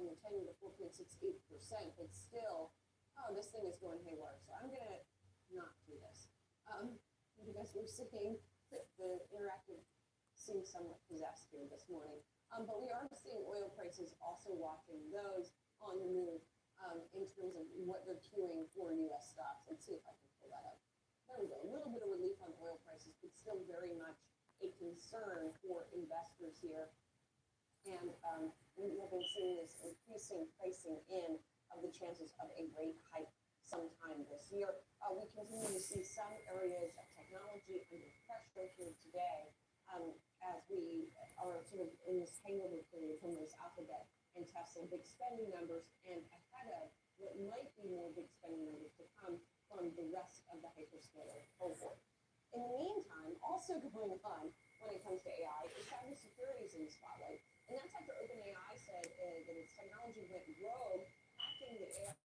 on the 10-year to 4.68%, but still, oh, this thing is going haywire. So I'm going to not do this because we're seeing the interactive seems somewhat possessed here this morning. But we are seeing oil prices also watching those on the move in terms of what they're queuing for U.S. stocks. Let's see if I can pull that up. There we go. A little bit of relief on oil prices, but still very much a concern for investors here. And we have been seeing this increasing pricing in of the chances of a rate hike sometime this year. We continue to see some areas of technology under pressure here today as we are sort of in this hangover period from those Alphabet and Tesla big spending numbers and ahead of what might be more big spending numbers to come from the rest of the hyperscaler cohort. In the meantime, also going on when it comes to AI is cybersecurity is in the spotlight. And that's after OpenAI said that its technology went rogue, acting that AI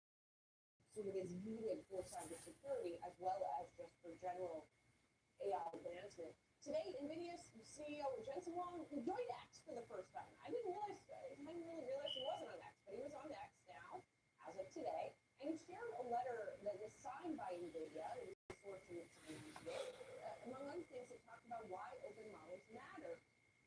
sort of is needed for cybersecurity as well as just for general AI advancement. Today, NVIDIA's CEO Jensen Huang joined X for the first time. I didn't really realize he wasn't on X, but he was on X now, as of today, and he shared a letter that was signed by NVIDIA. It was a source in today. Among other things, it talked about why open models matter.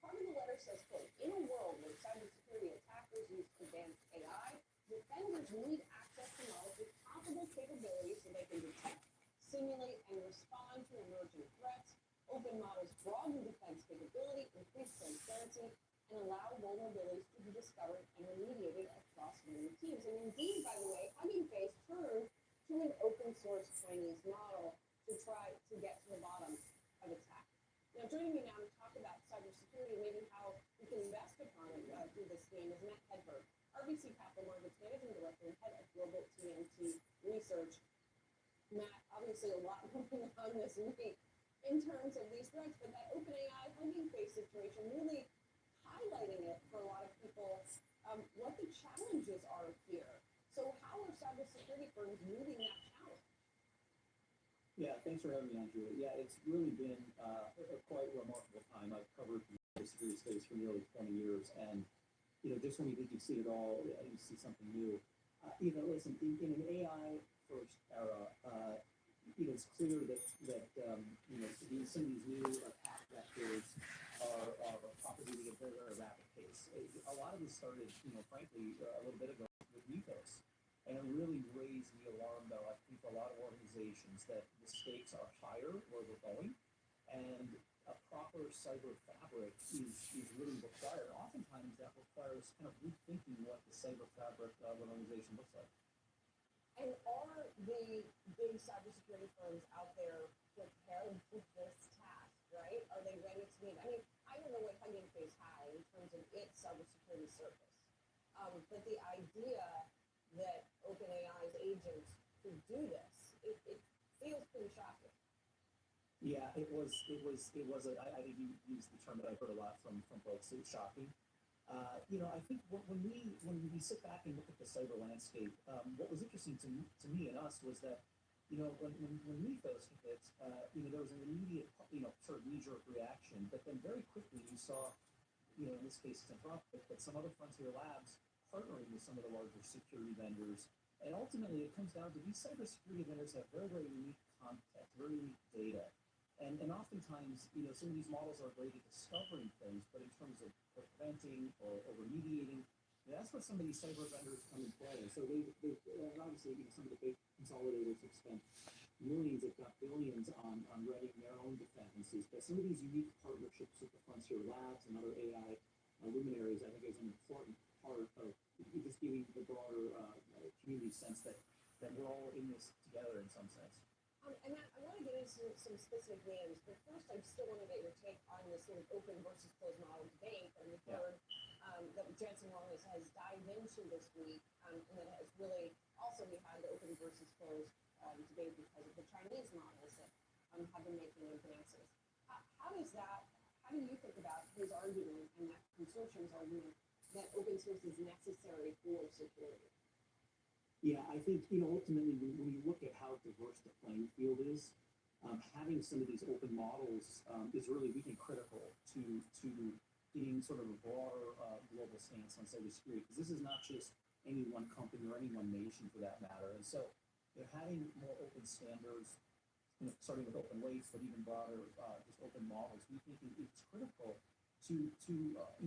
Part of the letter says, quote, in a world where cybersecurity attackers use advanced AI, defenders need access to models with comparable capabilities so they can detect, simulate, and respond to emerging threats. Open models broaden defense capability, increase transparency, and allow vulnerabilities to be discovered and remediated across many teams. And indeed, by the way, Hugging Face turned to an open source Chinese model to try to get to the bottom of attack. Now, joining me now to talk about cybersecurity, maybe how we can invest upon it through this game is Matt Hedberg, RBC Capital Markets Managing Director and Head of Global TMT Research. Matt, obviously a lot going on this week in terms of these threats, but that OpenAI Hugging Face situation really highlighting it for a lot of people, what the challenges are here. So how are cybersecurity firms meeting that challenge? Yeah, thanks for having me on, Julie. Yeah, it's really been a quite remarkable time. I've covered the cybersecurity space for nearly 20 years, and just when you think you've seen it all, you see something new. Listen, in an AI-first era, it's clear that some of these new attack vectors are propagating at a very, very rapid pace. A lot of this started, frankly, a little bit ago with Mythos, and it really raised the alarm bell, I think, for a lot of organizations that the stakes are higher where we're going, and a proper cyber fabric is really required. Oftentimes, that requires kind of rethinking what the cyber fabric of an organization looks like. And are the big cybersecurity firms out there prepared for this task, right? Are they ready to meet? I mean, I don't know what Hugging Face had in terms of its cybersecurity surface, but the idea that OpenAI's agents could do this, it feels pretty shocking. Yeah, it was. I think you used the term that I've heard a lot from folks. It's shocking. I think when we sit back and look at the cyber landscape, what was interesting to me and us was that, when Mythos hit, there was an immediate, sort of knee-jerk reaction, but then very quickly you saw, in this case, Anthropic, but some other frontier labs partnering with some of the larger security vendors, and ultimately it comes down to these cybersecurity vendors have very, very unique context, very unique data. And oftentimes, some of these models are great at discovering things, but in terms of preventing or remediating, that's where some of these cyber vendors come in play. And so they obviously, some of the big consolidators have spent millions, if not billions, on running their own defenses. But some of these unique partnerships with the frontier labs and other AI luminaries, I think, is an important part of just giving the broader community sense that we're all in this together in some sense. And Matt, I want to get into some specific names, but first I still want to get your take on this sort of open versus closed model debate that we've heard that Jensen Huang has dived into this week, and that has really also behind the open versus closed debate because of the Chinese models that have been making advances. How do you think about his argument and that consortium's argument that open source is necessary for security? Yeah, I think, ultimately, when you look at how diverse the playing field is, having some of these open models is really, we think, critical to adopting sort of a broader global stance on cybersecurity because this is not just any one company or any one nation for that matter. And so they're having more open standards, starting with open weights, but even broader, just open models. We think it's critical to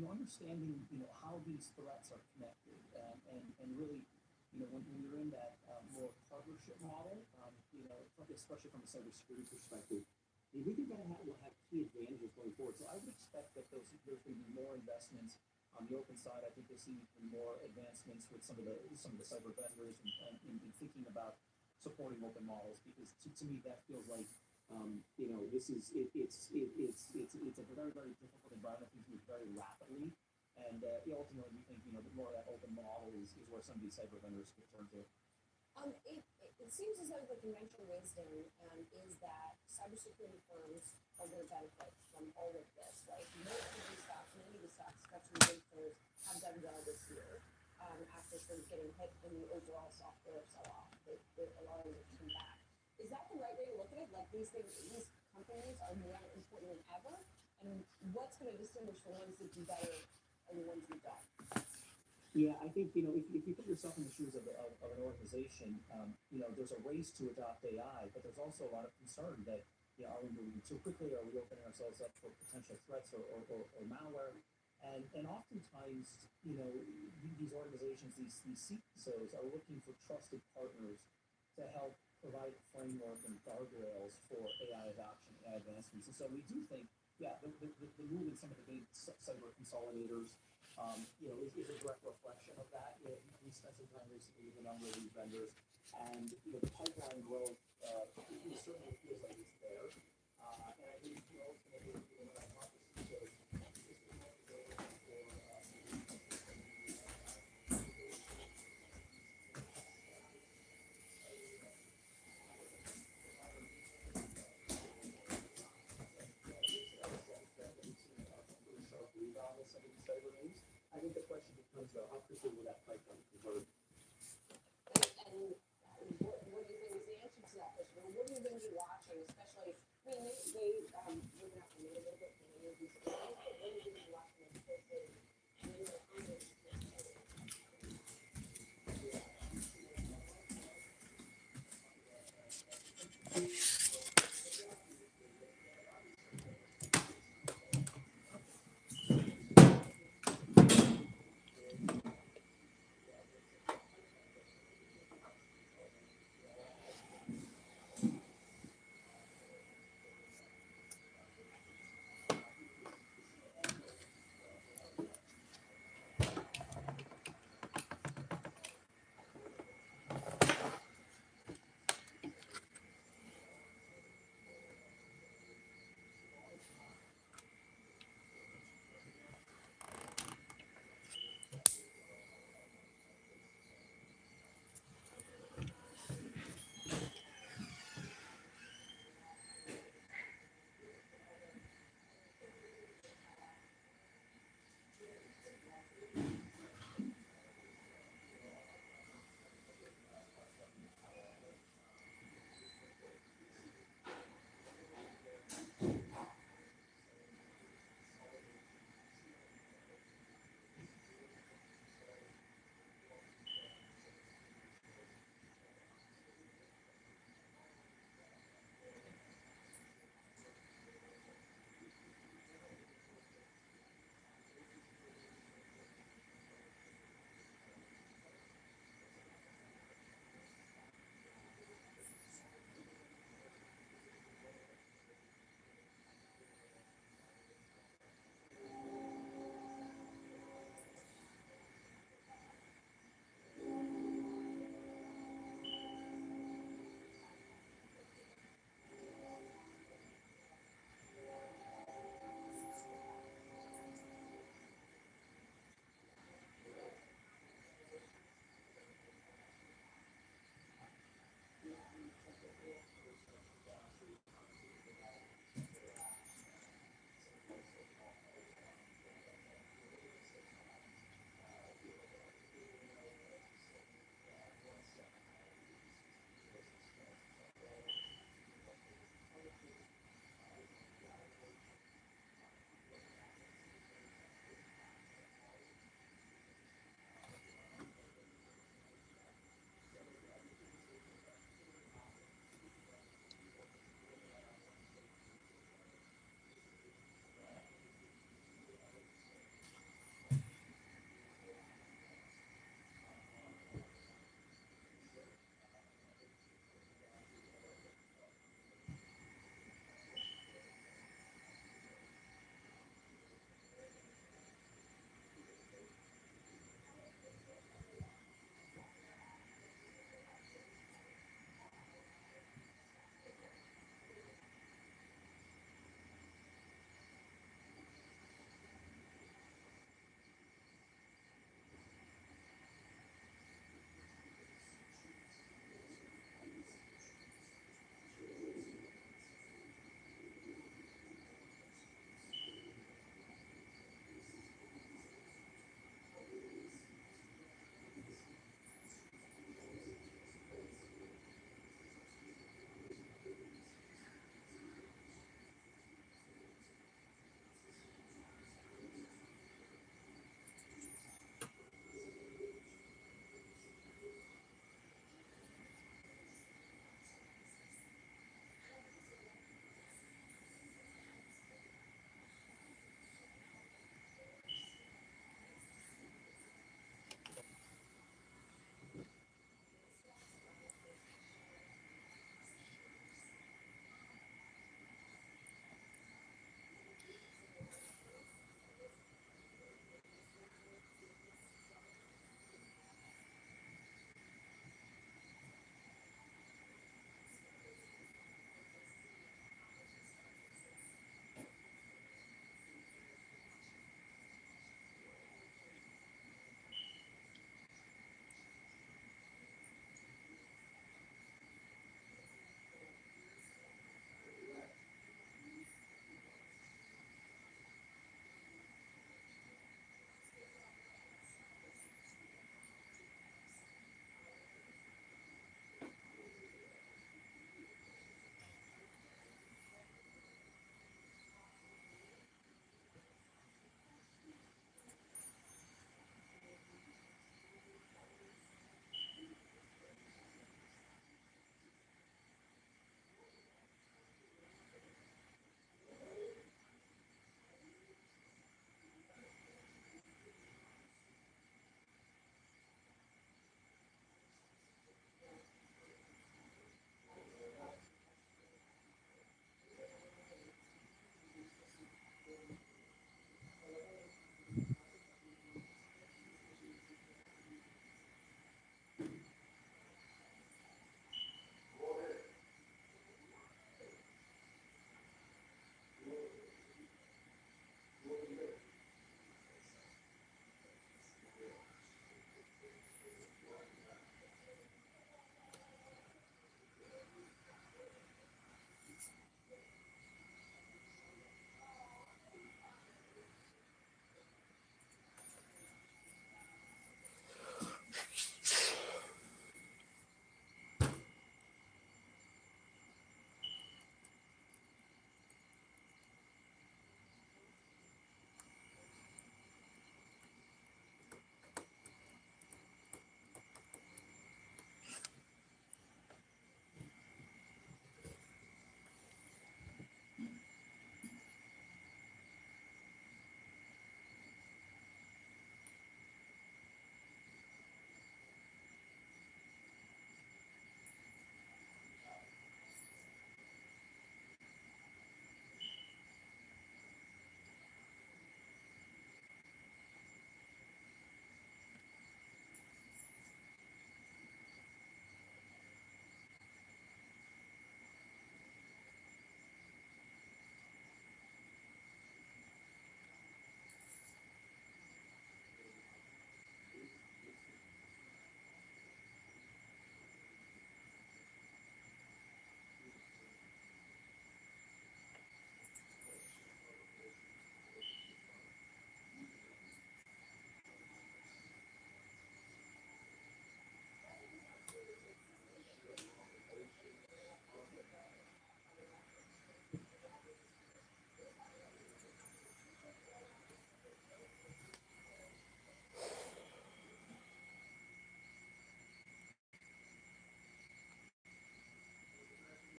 understanding how these threats are connected and really when you're in that more partnership model, especially from a cybersecurity perspective, we think that will have key advantages going forward. So I would expect that there's going to be more investments on the open side. I think you'll see even more advancements with some of the cyber vendors and thinking about supporting open models because to me that feels like this is it's a very very difficult environment. Things move very rapidly, and ultimately we think that more of that open model is where some of these cyber vendors could turn to. It seems as though the conventional wisdom is that cybersecurity firms are going to benefit from all of this. Like most of these stocks, many of the stocks, especially big players, have done well this year after sort of getting hit in the overall software sell-off. They're allowing it to come back. Is that the right way to look at it? Like these companies are more important than ever, and what's going to distinguish the ones that do better and the ones that don't? Yeah, I think if you put yourself in the shoes of an organization, there's a race to adopt AI, but there's also a lot of concern that are we moving too quickly? Are we opening ourselves up for potential threats or malware? And oftentimes, these organizations, these CISOs are looking for trusted partners to help provide a framework and guardrails for AI adoption, AI advancements. And so we do think, the move in some of the big cyber consolidators is a direct reflection of that. We spent some time recently with a number of these vendors, and the pipeline growth it certainly feels like it's there. And I think ultimately, when I talk to CISOs, this is what they're looking for. Rebound with some of these cyber news. I think the question becomes though, how quickly will that pipeline convert? And what do you think is the answer to that question? Or what are you going to be watching, especially? I mean, they moving out from a little bit from any of these companies, but what are you going to be watching as closely? And then they're on this.